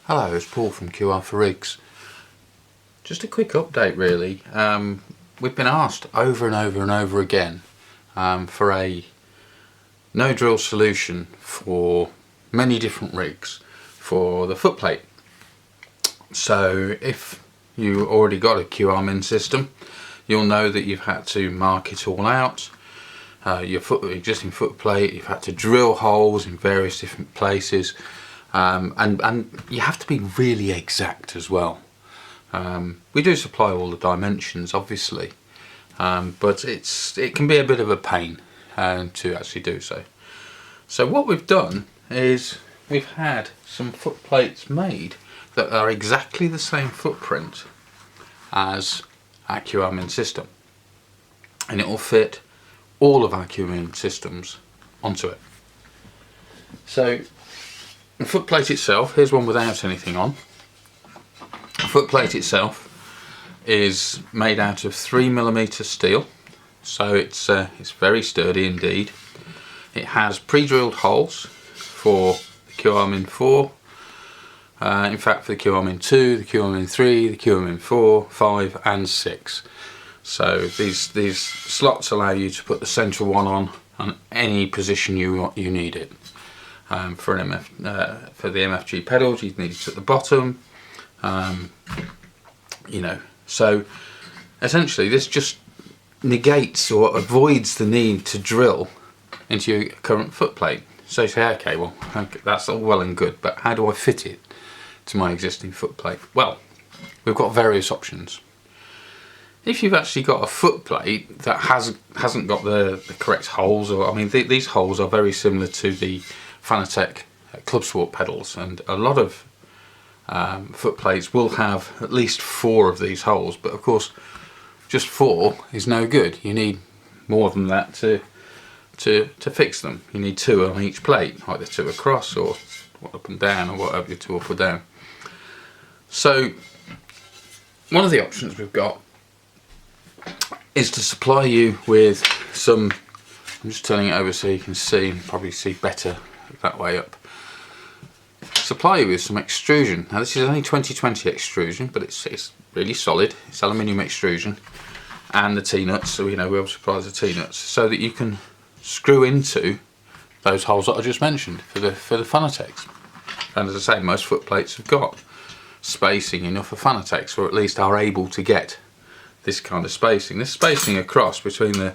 Hello, it's Paul from QR4rigs. Just a quick update really. We've been asked over and over again for a no drill solution for many different rigs for the footplate. So if you already got a QRMin system, you'll know that you've had to mark it all out. Your existing footplate, you've had to drill holes in various different places. And you have to be really exact as well. We do supply all the dimensions obviously, but it can be a bit of a pain to actually do so. So what we've done is we've had some footplates made that are exactly the same footprint as our QRMin system, and it will fit all of our QRMin systems onto it. So the footplate itself, here's one without anything on. The footplate itself is made out of 3mm steel, so it's very sturdy indeed. It has pre-drilled holes for the QRMin 4, in fact for the QRMin 2, the QRMin 3, the QRMin 4, 5 and 6. So these slots allow you to put the central one on any position you need it. For the MFG pedals you need it at the bottom, so essentially this just negates or avoids the need to drill into your current footplate. So you say, okay, well that's all well and good, but how do I fit it to my existing footplate? Well, we've got various options. If you've actually got a footplate that hasn't got the correct holes, or I mean these holes are very similar to the Fanatec ClubSport Pedals, and a lot of footplates will have at least 4 of these holes, but of course just 4 is no good. You need more than that to fix them. You need 2 on each plate, either 2 across or up and down, or whatever, 2 up or down. So one of the options we've got is to supply you with some, I'm just turning it over so you can see, and probably see better that way up. Supply you with some extrusion. Now this is only 2020 extrusion, but it's really solid. It's aluminium extrusion, and the T-nuts, so we will supply the T-nuts so that you can screw into those holes that I just mentioned for the Fanatec's. And as I say, most footplates have got spacing enough for Fanatec's, or at least are able to get this kind of spacing. This spacing across between the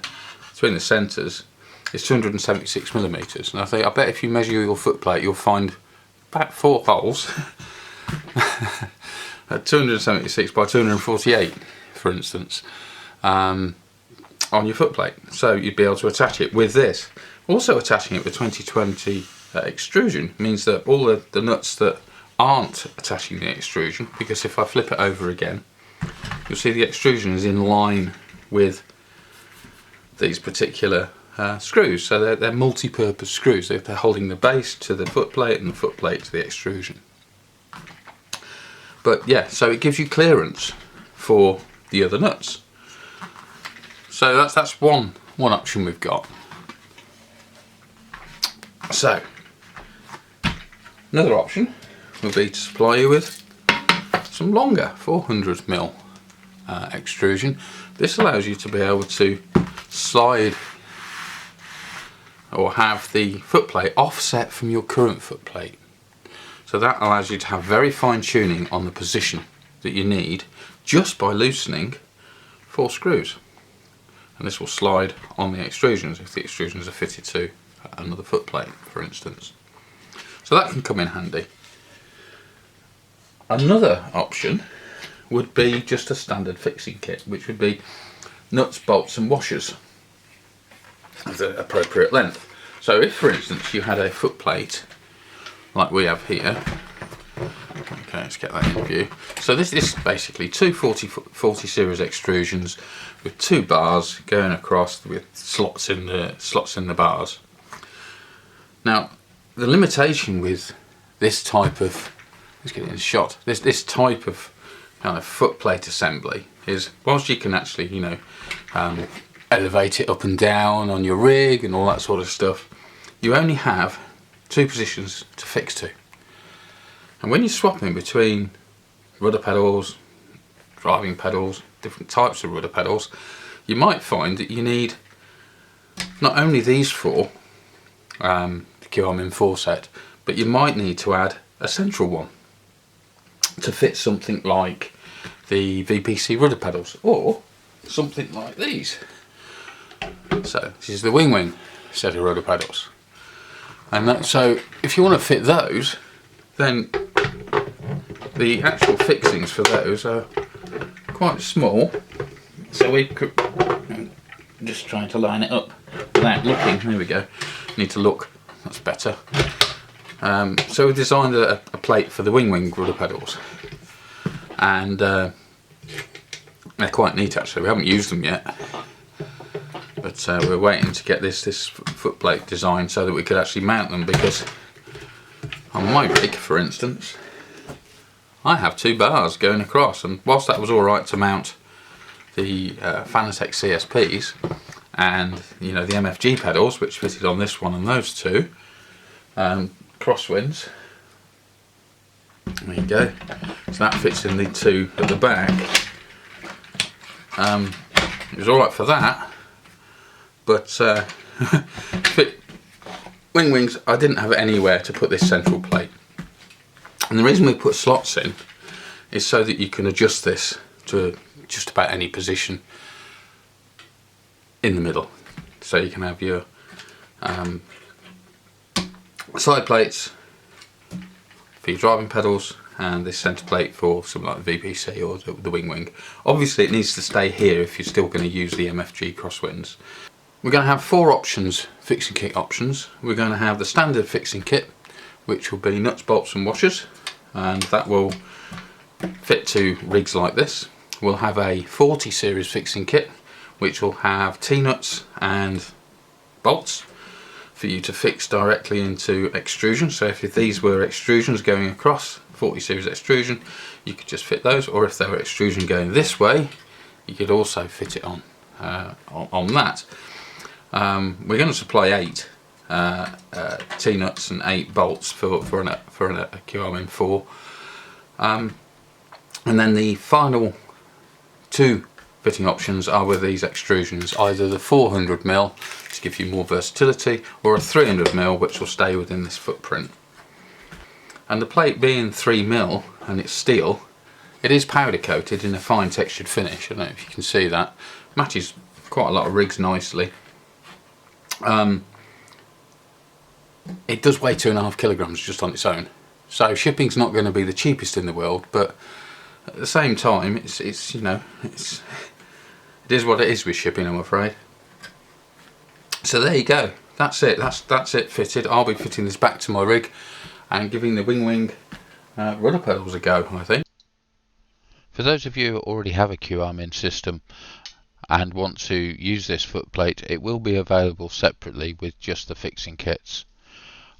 centres is 276mm, and I bet if you measure your footplate you'll find about 4 holes at 276 by 248 for instance, on your footplate. So you'd be able to attach it with this. Also attaching it with 2020 extrusion means that all the nuts that aren't attaching the extrusion, because if I flip it over again you'll see the extrusion is in line with these particular screws, so they're multi-purpose screws. They're holding the base to the footplate and the footplate to the extrusion. But yeah, so it gives you clearance for the other nuts. So that's one option we've got. So another option would be to supply you with some longer 400mm extrusion. This allows you to be able to slide or have the footplate offset from your current footplate. So that allows you to have very fine tuning on the position that you need just by loosening 4 screws. And this will slide on the extrusions if the extrusions are fitted to another footplate, for instance. So that can come in handy. Another option would be just a standard fixing kit, which would be nuts, bolts and washers of the appropriate length. So if for instance you had a footplate like we have here, okay, let's get that in view. So this is basically 2 40 series extrusions with 2 bars going across with slots in the bars. Now the limitation with this type of, let's get it in shot, this type of kind of footplate assembly is, whilst you can actually elevate it up and down on your rig and all that sort of stuff, you only have 2 positions to fix to. And when you're swapping between rudder pedals, driving pedals, different types of rudder pedals, you might find that you need not only these four, the QRMin 4 set, but you might need to add a central one to fit something like the VPC rudder pedals, or something like these. So this is the wing set of rudder pedals, and so if you want to fit those, then the actual fixings for those are quite small. So we could, just trying to line it up without looking, there we go, need to look, that's better. So we designed a plate for the wing rudder pedals, and they're quite neat actually. We haven't used them yet, but we're waiting to get this footplate designed so that we could actually mount them, because on my rig, for instance, I have 2 bars going across, and whilst that was alright to mount the Fanatec CSPs and the MFG pedals, which fitted on this one and those 2 crosswinds, there you go, so that fits in the 2 at the back. It was alright for that, but wings, I didn't have anywhere to put this central plate. And the reason we put slots in is so that you can adjust this to just about any position in the middle. So you can have your side plates for your driving pedals, and this centre plate for something like the VPC or the wing. Obviously it needs to stay here if you're still going to use the MFG crosswinds. We're going to have 4 options, fixing kit options. We're going to have the standard fixing kit, which will be nuts, bolts and washers, and that will fit to rigs like this. We'll have a 40 series fixing kit, which will have T-nuts and bolts for you to fix directly into extrusion. So if these were extrusions going across, 40 series extrusion, you could just fit those, or if they were extrusion going this way, you could also fit it on that. We're going to supply 8 T-nuts and 8 bolts for a QRMin 4, and then the final 2 fitting options are with these extrusions, either the 400mm to give you more versatility, or a 300mm which will stay within this footprint. And the plate being 3mm and it's steel, it is powder coated in a fine textured finish. I don't know if you can see that. Matches quite a lot of rigs nicely. It does weigh 2.5 kilograms just on its own, so shipping's not going to be the cheapest in the world, but at the same time it is what it is with shipping, I'm afraid. So there you go, that's it, that's it fitted. I'll be fitting this back to my rig and giving the wing rudder pedals a go, I think. For those of you who already have a QRMin system and want to use this footplate, it will be available separately with just the fixing kits.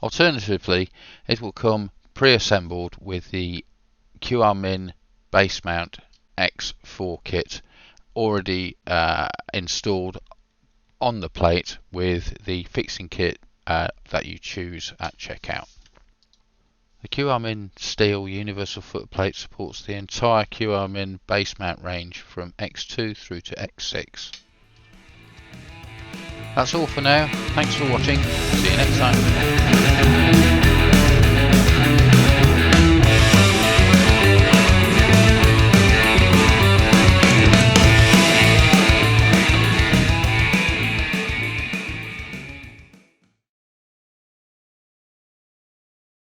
Alternatively, it will come pre-assembled with the QRMin Base Mount X4 kit already installed on the plate with the fixing kit that you choose at checkout. The QRMinSteel Universal Footplate supports the entire QRMin Base Mount range from X2 through to X6. That's all for now. Thanks for watching. See you next time.